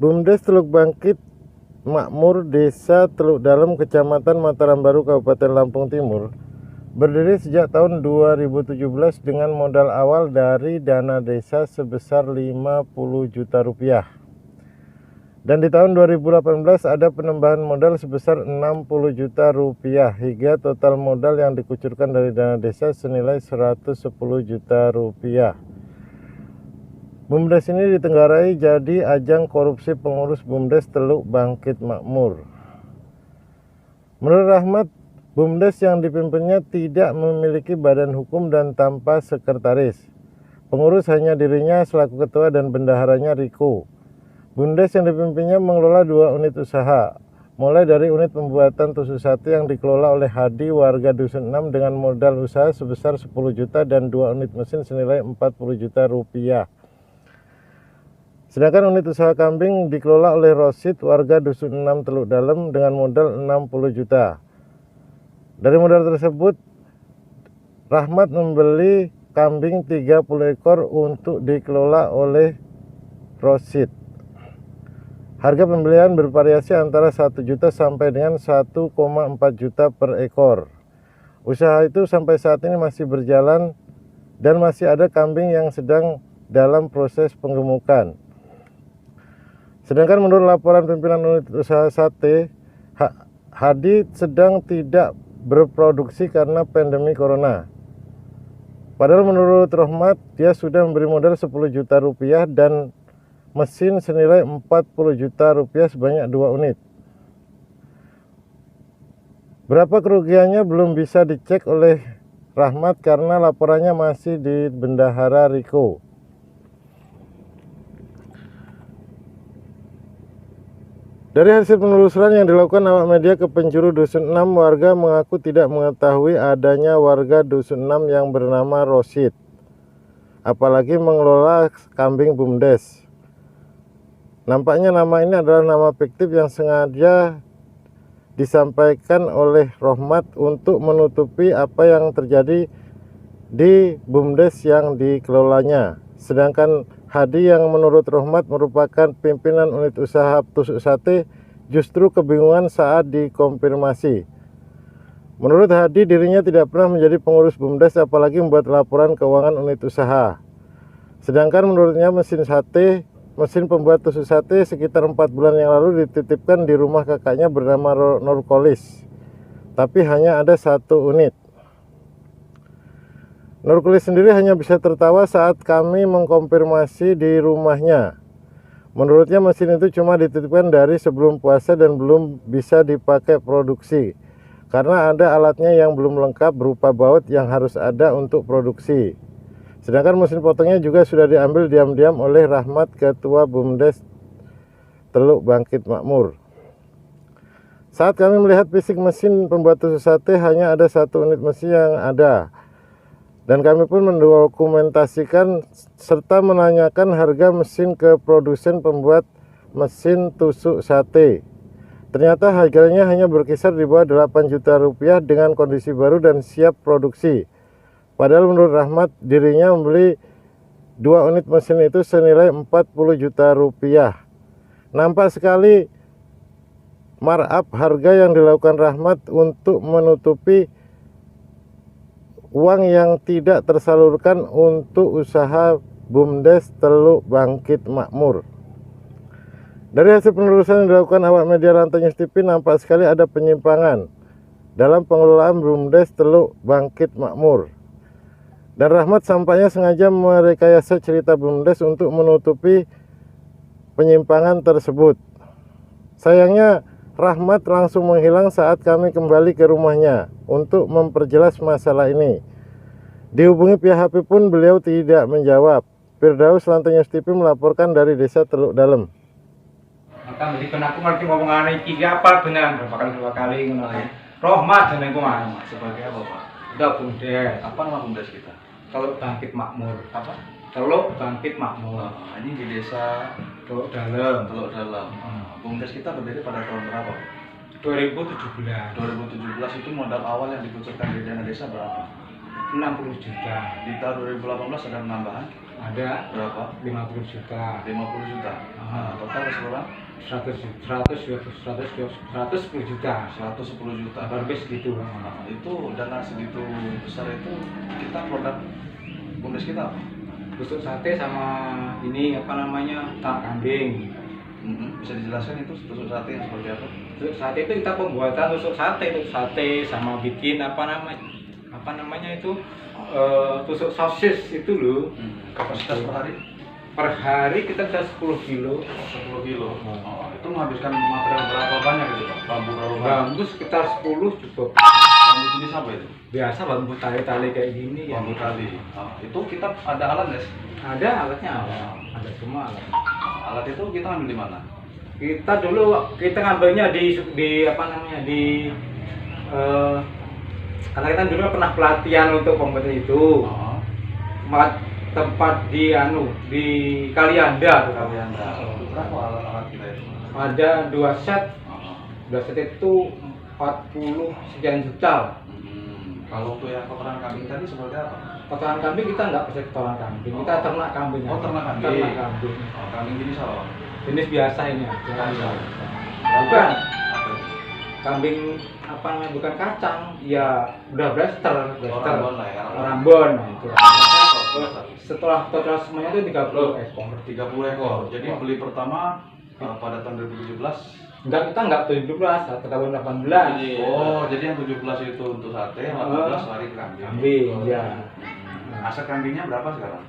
BUMDes Teluk Bangkit Makmur Desa Teluk Dalem, Kecamatan Mataram Baru, Kabupaten Lampung Timur, berdiri sejak tahun 2017 dengan modal awal dari dana desa sebesar 50 juta rupiah. Dan di tahun 2018 ada penambahan modal sebesar 60 juta rupiah hingga total modal yang dikucurkan dari dana desa senilai 110 juta rupiah. BUMDes ini ditenggarai jadi ajang korupsi pengurus BUMDes Teluk Bangkit Makmur. Menurut Rahmat, BUMDes yang dipimpinnya tidak memiliki badan hukum dan tanpa sekretaris. Pengurus hanya dirinya selaku ketua dan bendaharanya Riko. BUMDes yang dipimpinnya mengelola 2 unit usaha, mulai dari unit pembuatan tusuk sate yang dikelola oleh Hadi warga Dusun 6 dengan modal usaha sebesar 10 juta dan 2 unit mesin senilai 40 juta rupiah. Sedangkan unit usaha kambing dikelola oleh Rosid warga Dusun 6 Teluk Dalem dengan modal 60 juta. Dari modal tersebut, Rahmat membeli kambing 30 ekor untuk dikelola oleh Rosid. Harga pembelian bervariasi antara 1 juta sampai dengan 1,4 juta per ekor. Usaha itu sampai saat ini masih berjalan dan masih ada kambing yang sedang dalam proses penggemukan. Sedangkan menurut laporan pimpinan unit usaha sate, Hadi sedang tidak berproduksi karena pandemi corona. Padahal menurut Rahmat, dia sudah memberi modal 10 juta rupiah dan mesin senilai 40 juta rupiah sebanyak 2 unit. Berapa kerugiannya belum bisa dicek oleh Rahmat karena laporannya masih di bendahara Riko. Dari hasil penelusuran yang dilakukan awak media ke penjuru Dusun 6, warga mengaku tidak mengetahui adanya warga Dusun 6 yang bernama Rosid, apalagi mengelola kambing BUMDes. Nampaknya nama ini adalah nama fiktif yang sengaja disampaikan oleh Rahmat untuk menutupi apa yang terjadi di BUMDes yang dikelolanya. Sedangkan Hadi yang menurut Rahmat merupakan pimpinan unit usaha tusuk sate justru kebingungan saat dikonfirmasi. Menurut Hadi, dirinya tidak pernah menjadi pengurus BUMDes apalagi membuat laporan keuangan unit usaha. Sedangkan menurutnya mesin pembuat tusuk sate sekitar 4 bulan yang lalu dititipkan di rumah kakaknya bernama Nurkolis, tapi hanya ada 1 unit. Nurkolis sendiri hanya bisa tertawa saat kami mengkonfirmasi di rumahnya. Menurutnya mesin itu cuma dititipkan dari sebelum puasa dan belum bisa dipakai produksi karena ada alatnya yang belum lengkap berupa baut yang harus ada untuk produksi. Sedangkan mesin potongnya juga sudah diambil diam-diam oleh Rahmat, ketua BUMDes Teluk Bangkit Makmur. Saat kami melihat fisik mesin pembuat tusuk sate, hanya ada 1 unit mesin yang ada. Dan kami pun mendokumentasikan serta menanyakan harga mesin ke produsen pembuat mesin tusuk sate. Ternyata harganya hanya berkisar di bawah 8 juta rupiah dengan kondisi baru dan siap produksi. Padahal menurut Rahmat, dirinya membeli 2 unit mesin itu senilai 40 juta rupiah. Nampak sekali markup harga yang dilakukan Rahmat untuk menutupi uang yang tidak tersalurkan untuk usaha BUMDes Teluk Bangkit Makmur. Dari hasil penelusuran yang dilakukan awak media Rantai News TV, nampak sekali ada penyimpangan dalam pengelolaan BUMDes Teluk Bangkit Makmur. Dan Rahmat sampaknya sengaja merekayasa cerita BUMDes untuk menutupi penyimpangan tersebut. Sayangnya Rahmat langsung menghilang saat kami kembali ke rumahnya untuk memperjelas masalah ini. Dihubungi pihak HP pun beliau tidak menjawab. Firdaus, Rantai News TV melaporkan dari Desa Teluk Dalem. Maka melihat aku ngerti ngomongan iki apa dengan berapa kali ngono ya. Rahmat jeneng ku Mas. Sebagai apa, Pak? Udah BUMDes. Apa nama BUMDes kita? Teluk Bangkit Makmur. Apa? Teluk Bangkit Makmur. Ini di desa Teluk Dalem. Teluk Dalem. BUMDes kita berdiri pada tahun berapa? 2017. 2017 itu modal awal yang dikucurkan di dana desa berapa? 60 juta. Di tahun 2018 ada penambahan? Ada Berapa? 50 juta. 50 juta. Nah, total keseluruhan 110 juta. 110 juta. Lebih segitu. Nah, itu dana segitu besar itu kita produk BUMDes kita apa? Tusuk sate sama ini apa namanya, tak kambing. Bisa dijelaskan itu tusuk sate yang seperti apa? Tusuk sate itu kita pembuatan tusuk sate sama bikin apa namanya itu tusuk sosis itu loh. Kapasitas per hari? Per hari kita bisa 10 kilo. 10 kilo. Oh, itu menghabiskan material berapa banyak itu Pak? Bambu berapa banyak? Bambu sekitar 10 cukup. Bambu jenis apa itu? Biasa bambu tali-tali kayak gini ya. Bambu tali. Itu kita ada alat nggak sih? Ada alatnya, ada semua alat. Alat itu kita ambil di mana? Kita dulu ngambilnya di apa namanya karena kita dulu pernah pelatihan untuk kompetisi itu. Tempat di Kalianda tuh. Kalianda. Berapa alat-alat kita itu? Ada 2 set. 2 set itu 40 sekian juta. Kalau untuk yang kotoran kambing tadi seperti apa? Kotoran kambing kita nggak bisa kotoran kambing, kita ternak kambing. Oh, ternak kambing. Ternak kambing. Kambing jenis apa? Jenis biasa ini aja. Biasa. Bukan. Apa itu? Kambing apa namanya, bukan kacang, ya udah blaster. Rambon lah ya. Rambon, nah itu. Berapa? Setelah total semuanya itu 30 ekor. 30 ekor. Jadi beli pertama pada tahun 2017. Kita nggak 17, ke tahun 18. Oh, jadi yang 17 itu untuk sate, 18 lari ke kambing. Kambing, ya. Aset kambingnya berapa sekarang?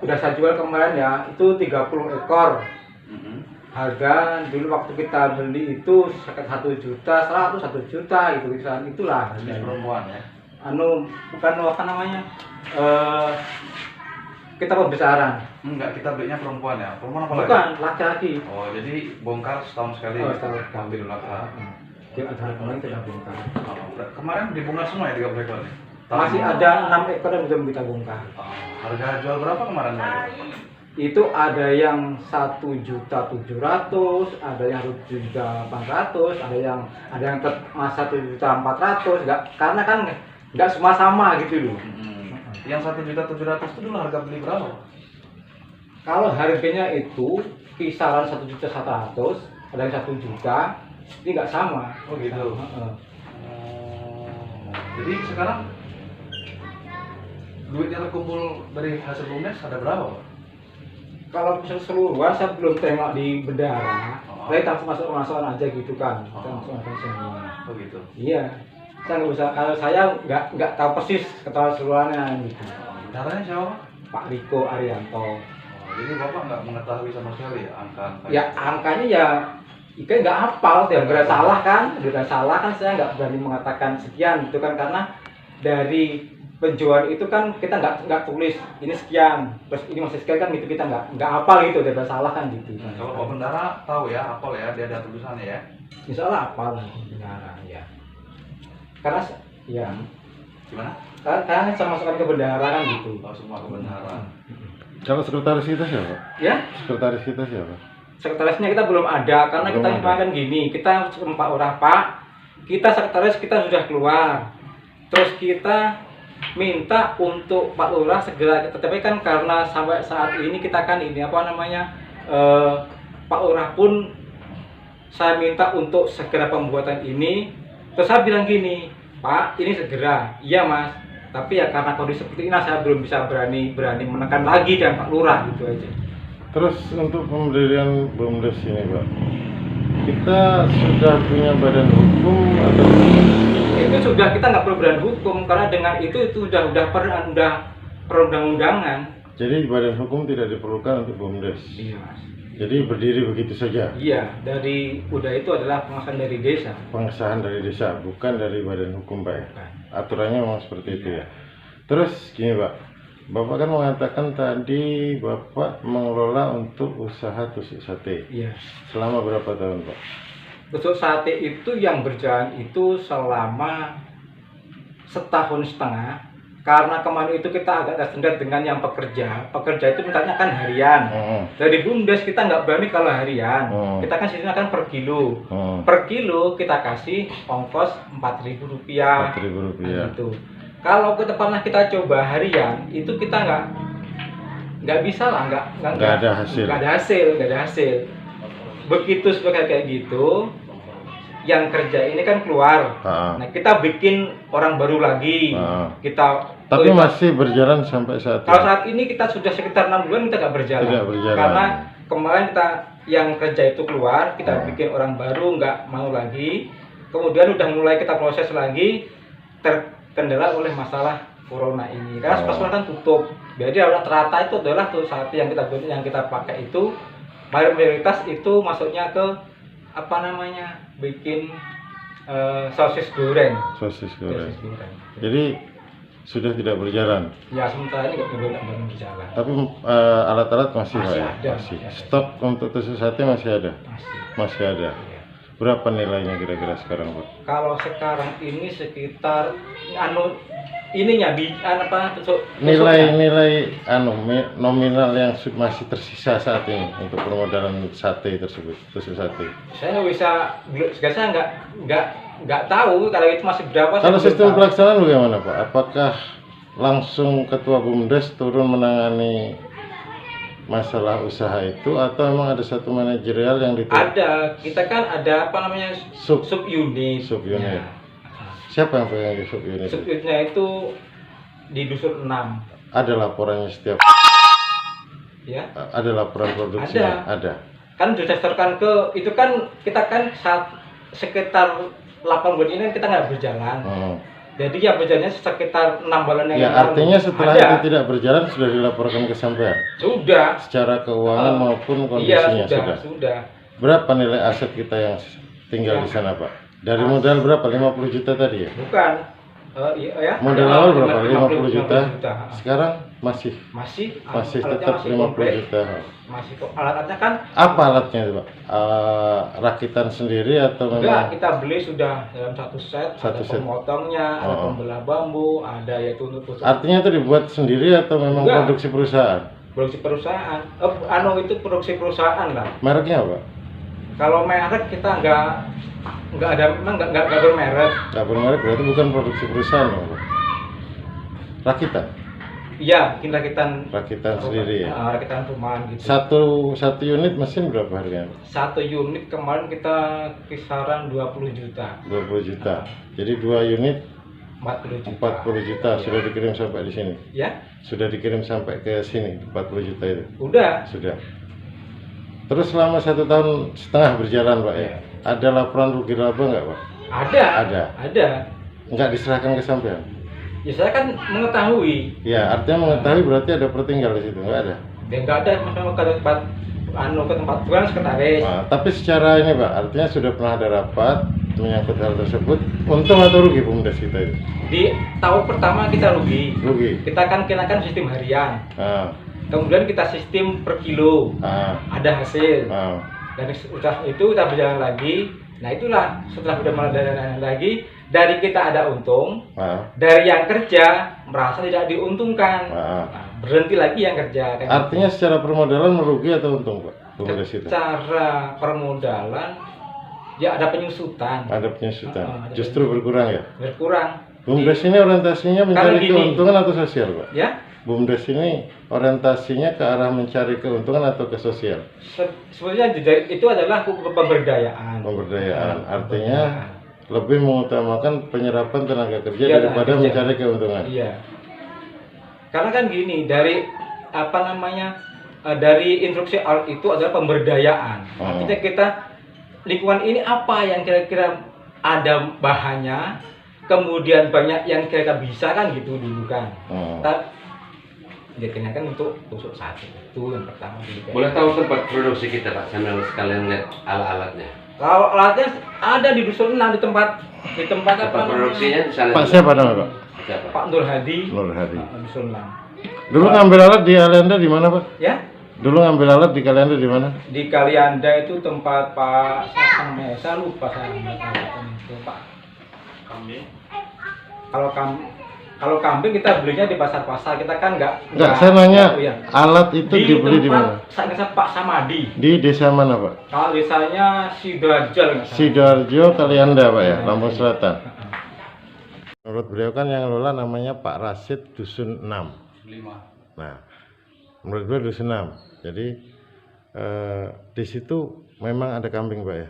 Udah saya jual kemarin ya, itu 30 ekor. Harga dulu waktu kita beli itu sekitar 1 juta, 1 juta gitu, itulah. Jenis perempuan ya? Bukan apa namanya, kita pembesaran. Enggak, kita belinya perempuan ya? Perempuan apa lagi? Bukan, laki-laki. Oh, jadi bongkar setahun sekali? Oh, setahun sekali. Alhamdulillah. Dia ada kemarin kita bongkar. Kemarin dibongkar semua ya 30 ekor? Masih ada 6 ekor yang belum kita bongkar. Harga jual berapa kemarin? Itu ada yang 1.700.000, ada yang 1.800.000, ada yang masa 1.400.000. Karena kan nggak semua sama gitu loh. Yang 1.700.000 itu dulu harga beli berapa? Kalau harganya itu kisaran 1.100.000, ada yang 1 juta, ini nggak sama. Oh gitu. Jadi sekarang duit yang terkumpul dari hasil BUMDes ada berapa, Pak? Kalau keseluruhan saya belum tengok di bendara, saya langsung masuk-masukan aja gitu kan, kita masuk-masukan semua. Oh gitu. Iya, saya nggak bisa. Kalau saya nggak tahu persis keseluruhannya gitu. Bendaranya siapa? Pak Riko Arianto. Jadi Bapak nggak mengetahui sama sekali ya angka-angka? Ya angkanya ya, ikan nggak hafal, ya nggak salah kan, saya nggak berani mengatakan sekian gitu kan, karena dari penjual itu kan kita nggak tulis ini sekian, terus ini masih sekian kan gitu, kita nggak hafal gitu, tidak salah kan gitu. Kalau Pak Bendara tahu ya, hafal ya, dia ada tulisannya ya? Insya Allah hafal lah bendara ya. Karena ya Gimana? karena saya masukkan ke bendara kan gitu. Oh, semua ke bendara. Kalau sekretaris kita siapa? Ya, Sekretaris kita siapa? sekretarisnya kita belum ada karena Belum kita ada. cuma kan gini, kita 4 orang Pak, kita sekretaris kita sudah keluar, terus kita minta untuk Pak Lurah segera, tetapi kan karena sampai saat ini kita kan ini apa namanya, Pak Lurah pun saya minta untuk segera pembuatan ini, terus saya bilang gini, Pak ini segera, iya Mas, tapi ya karena kondisi seperti ini saya belum bisa berani menekan lagi dan Pak Lurah gitu aja. Terus untuk pemberdayaan BUMDes ini Pak, kita sudah punya badan hukum atau Itu sudah, kita nggak perlu badan hukum karena dengan itu udah perundang-undangan. jadi badan hukum tidak diperlukan untuk BUMDes? Iya Mas. Jadi berdiri begitu saja? Iya, udah itu adalah pengawasan dari desa. Pengesahan dari desa, bukan dari badan hukum Pak ya? Bukan. Aturannya memang seperti itu ya. Terus gini Pak, Bapak kan mengatakan tadi Bapak mengelola untuk usaha tusuk sate. Iya. Selama berapa tahun Pak? Tusuk sate itu yang berjalan itu selama 1,5 tahun. Karena kemarin itu kita agak tersendat dengan yang pekerja. Pekerja itu mintanya kan harian. Dari BUMDes kita nggak berani kalau harian. Kita kan sistemnya kan per kilo. Per kilo kita kasih ongkos Rp4.000. Rp4.000. Nah, gitu. Kalau pernah kita coba harian, itu kita nggak bisa lah, Nggak ada hasil. nggak ada hasil. Begitu sebagai kayak gitu, yang kerja ini kan keluar. Nah, kita bikin orang baru lagi. Kita Tapi masih berjalan sampai saat kalau ini. saat ini kita sudah sekitar 6 bulan kita nggak berjalan. Tidak berjalan. Karena kemarin kita yang kerja itu keluar, kita bikin orang baru, nggak mau lagi. Kemudian udah mulai kita proses lagi, terkendala oleh masalah corona ini. Karena sekolah kan tutup. Jadi rata-rata itu adalah tuh saat yang kita pakai itu mayoritas itu masuknya ke apa namanya, bikin sosis goreng. Sosis goreng. Jadi sudah tidak berjalan. Ya sementara ini nggak berjalan. Tapi alat-alat masih, Pak, ya? ada. Masih. Stok untuk tusuk sate masih ada. Masih ada. Berapa nilainya kira-kira sekarang, Pak? Kalau sekarang ini sekitar ininya Nilai nominal yang masih tersisa saat ini untuk permodalan sate tersebut, tusuk sate. Saya nggak tahu kalau itu masih berapa. Kalau saya belum sistem tahu. pelaksanaan bagaimana, Pak? Apakah langsung Ketua BUMDes turun menangani masalah usaha itu atau memang ada satu manajerial yang Ada, kita kan ada apa namanya Sub unit. unit. Ya. Siapa yang pegang sub unit? Sub unitnya itu di dusun 6. Ada laporannya setiap, Ya. ada laporan produksinya? Ada. Kan didasarkan ke itu kan kita kan sekitar 8 bulan ini kita nggak berjalan. Jadi ya berjalannya sekitar 6 bulan yang Ya, lalu. artinya setelah Ada. itu tidak berjalan sudah dilaporkan ke sampean Sudah. secara keuangan maupun Iya, kondisinya sudah. Berapa nilai aset kita yang tinggal di sana, Pak? Dari modal berapa? 50 juta tadi ya? Bukan. Ya. Modal awal berapa? 50 juta. 50 juta. Sekarang masih Alatnya tetap masih 50 komplit. juta. Masih kok alatnya kan Apa alatnya itu, Pak? Rakitan sendiri atau enggak, memang kita beli sudah dalam satu set, Satu ada set. pemotongnya, ada pembelah bambu, ada yaitu untuk artinya itu dibuat sendiri atau memang Enggak. produksi perusahaan? produksi perusahaan. Itu produksi perusahaan lah. Mereknya apa? Kalau merek kita nggak ada, memang nggak bermerek. Nggak bermerek berarti bukan produksi perusahaan dong, Pak? Rakitan? Iya, rakitan Sendiri ya? rakitan rumahan gitu. Satu unit mesin berapa harganya? Satu unit kemarin kita kisaran 20 juta. 20 juta. Jadi 2 unit 40 juta. 40 juta sudah dikirim sampai di sini. Ya? Sudah dikirim sampai ke sini 40 juta itu. Udah. Sudah. Terus selama 1,5 tahun berjalan, Pak, ya? Ada laporan rugi laba nggak, Pak? Ada. Nggak diserahkan ke sampean? Ya saya kan mengetahui. Ya, artinya mengetahui berarti ada pertinggal di situ, nggak ada? Ya nggak ada, masalah ke tempat bukan sekretaris. Nah, tapi secara ini, Pak, artinya sudah pernah ada rapat menyangkut hal tersebut. Untung atau rugi BUMDes kita itu? Di tahun pertama kita rugi. Rugi. Kita kan kenakan sistem harian. Nah, Kemudian kita sistem per kilo. Ada hasil. Dan setelah itu kita berjalan lagi. Nah itulah setelah sudah berjalan lagi, dari kita ada untung, dari yang kerja merasa tidak diuntungkan. Berhenti lagi yang kerja. Artinya secara permodalan merugi atau untung, Pak? BUMDes itu? Secara permodalan ya ada penyusutan. Ada penyusutan. Justru berkurang ya? Berkurang. BUMDes ini orientasinya mencari gini. keuntungan atau sosial, Pak? Ya. BUMDes ini orientasinya ke arah mencari keuntungan atau ke sosial? Sebenarnya itu adalah pemberdayaan. Pemberdayaan. Artinya lebih mengutamakan penyerapan tenaga kerja Iya, daripada tenaga kerja. mencari keuntungan. Iya. Karena kan gini, dari apa namanya, dari instruksi awal itu adalah pemberdayaan. Artinya kita lingkungan ini apa yang kira-kira ada bahannya, kemudian banyak yang kira-kira bisa kan gitu dulu kan. Jadinya kan untuk tusuk sate itu yang pertama dulu. Boleh tahu tempat produksi kita, Pak, sambil sekalian lihat alat-alatnya. Kalau alatnya ada di dusun 6 di tempat Tempat apa produksinya di sana. Pak, siapa nama, Pak? Siapa? Pak Nur Hadi. Nur Hadi. Dusun 6. Dulu ngambil alat di Alianda di mana, Pak? Ya? Dulu ngambil alat di Alianda di mana? Di Kalianda itu tempat Pak siapa namanya? Saya lupa saya namanya itu Pak. Kambing. Kalau kambing kita belinya di pasar-pasar, kita kan nggak. Saya nanya, alat itu dibeli di mana? Saya Pak Samadi. Di desa mana, Pak? Kalau desanya Sidoarjo. Sidoarjo, Kalianda, Pak, ya, Lampung Selatan. Menurut beliau kan yang ngelola namanya Pak Rasid Dusun 6. 5. Nah, Menurut gue dusun 6. Jadi di situ memang ada kambing Pak ya?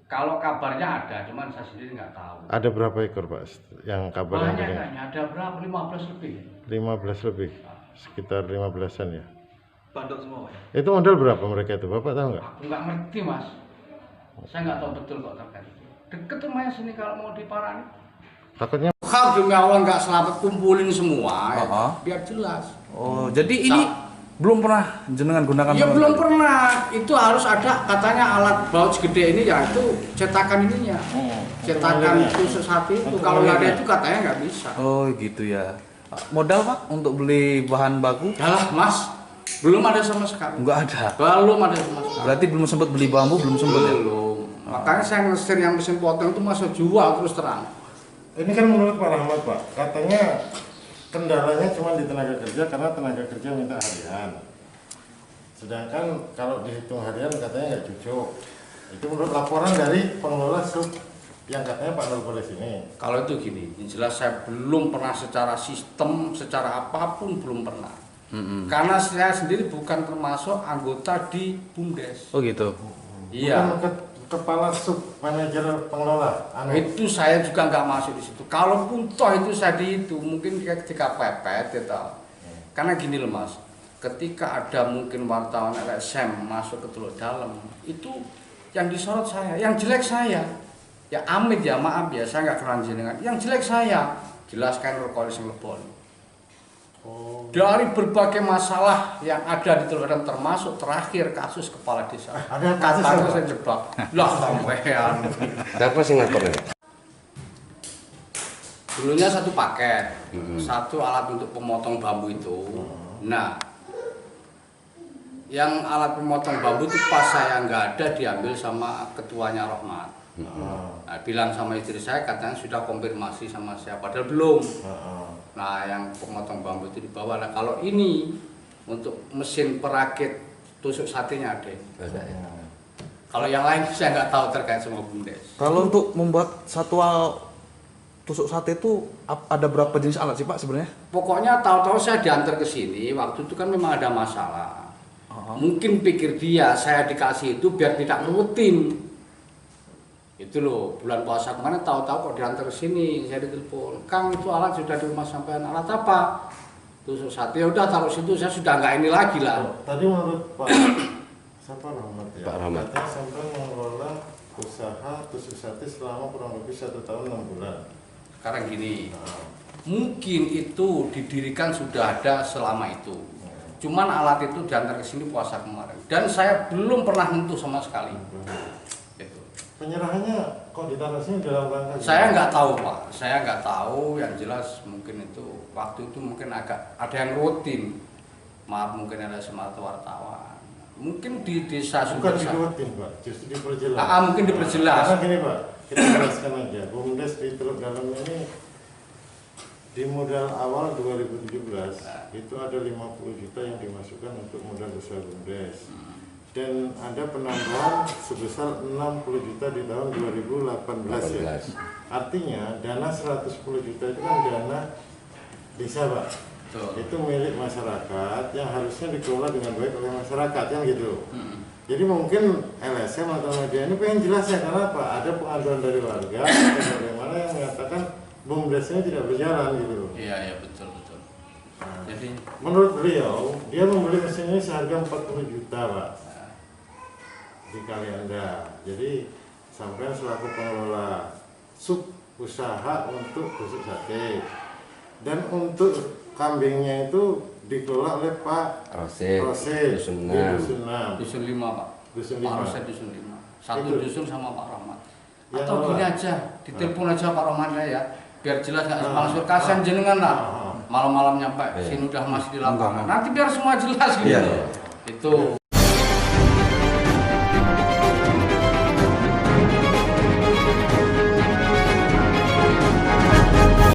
Kalau kabarnya ada, cuman saya sendiri nggak tahu. Ada berapa ekor Pak yang kabar yang Banyak begini? kayaknya, ada berapa? 15 lebih. 15 lebih, sekitar 15-an ya. Bandot semua, Pak ya? Itu modal berapa mereka itu, Bapak tahu nggak? Aku nggak ngerti mas. Saya nggak tahu betul kok terkait itu. Deket rumahnya sini kalau mau diparani. Takutnya Kalau demi Allah nggak selamat kumpulin semua, ya, Oh. biar jelas. Oh, jadi ini belum pernah jenengan gunakan Ya sama belum sekali? pernah. Itu harus ada katanya alat baut segede ini ya itu cetakan ininya. Cetakan tusuk sapi itu kalau nggak ada itu katanya nggak bisa. Oh, gitu ya. Modal Pak untuk beli bahan baku? Yalah mas, belum ada sama sekali. Enggak ada. Belum ada sama sekali. Berarti belum sempat beli bambu, belum sempat ya? Belum. Makanya saya ngesir yang mesin potong itu masuk jual terus terang. ini kan menurut Pak Rahmat Pak, katanya kendalanya cuma di tenaga kerja karena tenaga kerja minta harian. Sedangkan kalau dihitung harian katanya nggak cukup. Itu menurut laporan dari pengelola sub yang katanya Pak Nurpolis ini. Kalau itu gini, yang jelas saya belum pernah secara sistem, secara apapun belum pernah. Karena saya sendiri bukan termasuk anggota di BUMDes. Oh gitu. Iya. Bukan kepala sub manajer pengelola. Itu saya juga nggak masuk di situ. Kalaupun toh itu saya dihitung, mungkin ketika pepet ya tahu. Karena gini loh mas, ketika ada mungkin wartawan LSM masuk ke Teluk Dalam, itu yang disorot saya, yang jelek saya. Ya amit ya, maaf ya, saya nggak kenal jenengan. Yang jelek saya, jelaskan rekoris lebon. Dari berbagai masalah yang ada di Teluk Dalam termasuk terakhir kasus kepala desa. Ada kasus Katanya apa? saya jebak. Lah sampean. Siapa sih ngaturnya? Dulunya satu paket, satu alat untuk pemotong bambu itu. Nah, yang alat pemotong bambu itu pas saya nggak ada diambil sama ketuanya Rohmat. Nah, bilang sama istri saya katanya sudah konfirmasi sama saya, padahal belum. Nah, yang pemotong bambu itu dibawa. Nah, kalau ini untuk mesin perakit tusuk satenya ada. Kalau yang lain saya nggak tahu terkait sama BUMDes. Kalau untuk membuat satu tusuk sate itu ada berapa jenis alat sih Pak sebenarnya? Pokoknya tahu-tahu saya diantar ke sini, waktu itu kan memang ada masalah. Mungkin pikir dia saya dikasih itu biar tidak rutin. Itu loh, bulan puasa kemarin tahu-tahu kok diantar ke sini, saya ditelepon, "Kang, itu alat sudah di rumah sampean." "Alat apa?" "Tusuk sate." "Ya udah taruh situ, saya sudah nggak ini lagi lah." Tadi menurut Pak siapa Rahmat ya? Pak Rahmat. Katanya sampai mengelola usaha tusuk sate selama kurang lebih 1 tahun 6 bulan. Sekarang gini, mungkin itu didirikan sudah ada selama itu. Cuman alat itu diantar ke sini puasa kemarin. Dan saya belum pernah menyentuh sama sekali. Itu. Penyerahannya kok ditaruh sini dalam rangka? Saya nggak tahu Pak, saya nggak tahu. Yang jelas mungkin itu waktu itu mungkin agak ada yang rutin. Maaf mungkin ada semata wartawan. Mungkin di desa Bukan Sumber dirutin Pak, justru diperjelas. mungkin diperjelas. Karena gini Pak, kita jelaskan aja. BUMDes di Teluk Dalam ini di modal awal 2017 itu ada 50 juta yang dimasukkan untuk modal usaha BUMDes. Dan ada penambahan sebesar 60 juta di tahun 2018 ya. Artinya dana 110 juta itu kan dana desa Pak. Betul. Itu milik masyarakat yang harusnya dikelola dengan baik oleh masyarakat kan gitu. Jadi mungkin LSM atau media ini pengen jelas ya, karena apa? Ada pengaduan dari warga atau bagaimana yang mengatakan BUMDes-nya tidak berjalan gitu. Iya iya betul betul. Nah, Jadi menurut beliau dia membeli mesin ini seharga 40 juta Pak di Kalianda. Jadi sampai selaku pengelola sub usaha untuk tusuk sate, dan untuk kambingnya itu dikelola oleh Pak Rosid Dusun di 6. Dusun 6. dusun 5 Pak. Dusun Pak 5. Rosid dusun 5. Satu Itu. dusun sama Pak Rahmat. Yang Atau gini apa? aja, ditelepon aja Pak Rahmatnya ya. Biar jelas nggak Ah. langsung kasihan jenengan lah. Ah. Malam-malam nyampe Iya. sini udah masih di lapangan. Enggak. Nanti biar semua jelas gitu. Iya. Itu.